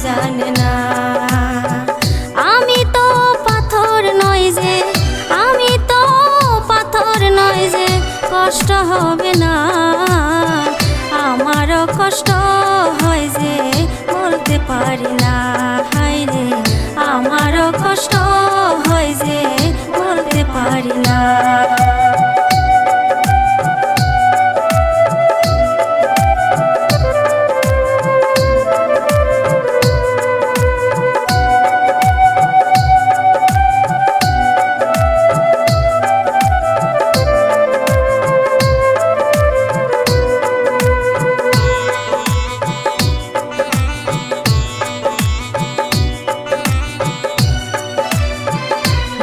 জানে না। আমি তো পাথর নই যে, আমি তো পাথর নই যে কষ্ট হবে না। আমারও কষ্ট হয় যে বলতে পারি না। হায় রে আমারও কষ্ট হয় যে বলতে পারি না।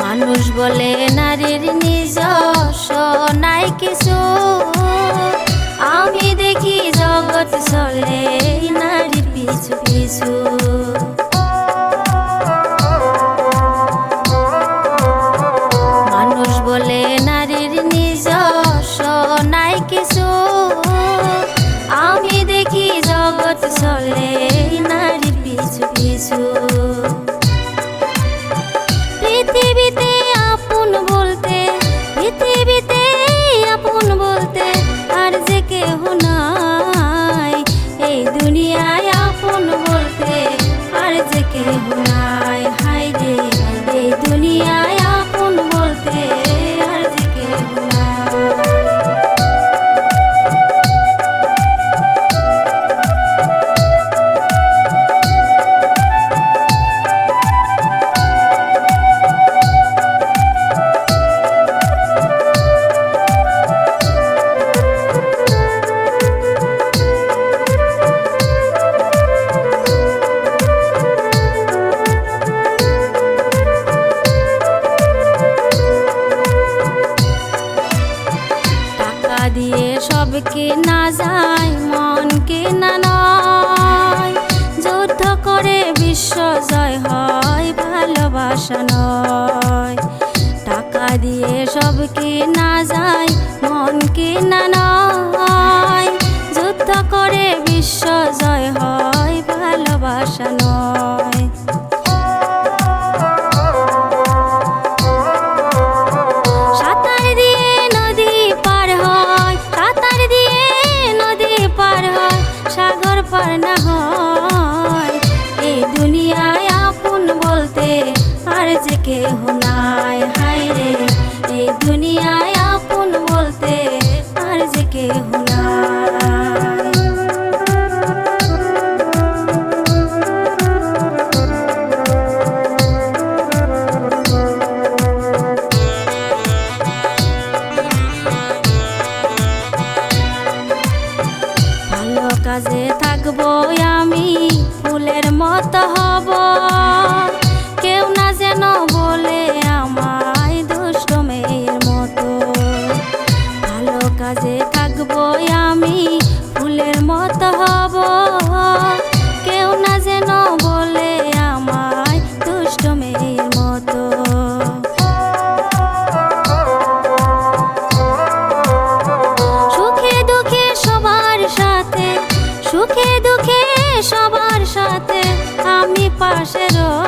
মানুষ বলে নারীর নিজস্ব নাই কিছু, আমি দেখি জগৎ চলে নারীর পিছু পিছু। মানুষ বলে নারীর নিজস্ব নাই কিছু, আমি দেখি জগৎ চলে নারীর পিছু পিছু। পৃথিবীতে আপন বলতে, পৃথিবীতে আপন বলতে আর যে কেহ নাই। এই দুনিয়ায় আপন বলতে আর যে কেহ নাই। হায় রে এই দুনিয়ায় আপন বলতে আর যে কেহ নাই। দিয়ে সব কেনা যায়, মন কেনা নয়। যুদ্ধ করে বিশ্ব জয় হয়, ভালোবাসা নয়। টাকা দিয়ে সব কেনা যায়, মন কেনা নয়। যুদ্ধ করে বিশ্ব জয় হয়, ভালোবাসা নয়। পার না হয় এই দুনিয়ায় আপন বলতে আর যে কেহ নাই। হায় রে এই দুনিয়ায় আপন বলতে আর যে কেহ নাই। ভালো কাজে থাকবো আমি, ফুলের মতো হব। কেউ না যেন বলে আমায় দুষ্ট মেয়ের মতো। ভালো কাজে থাকবো আমি, ফুলের মতো হব। কেউ না যেন বলে আমায় দুষ্ট মেয়ের মতো। সুখে দুঃখে সবার সাথে, সুখে দুঃখে সবার সাথে আমি পাশে রই।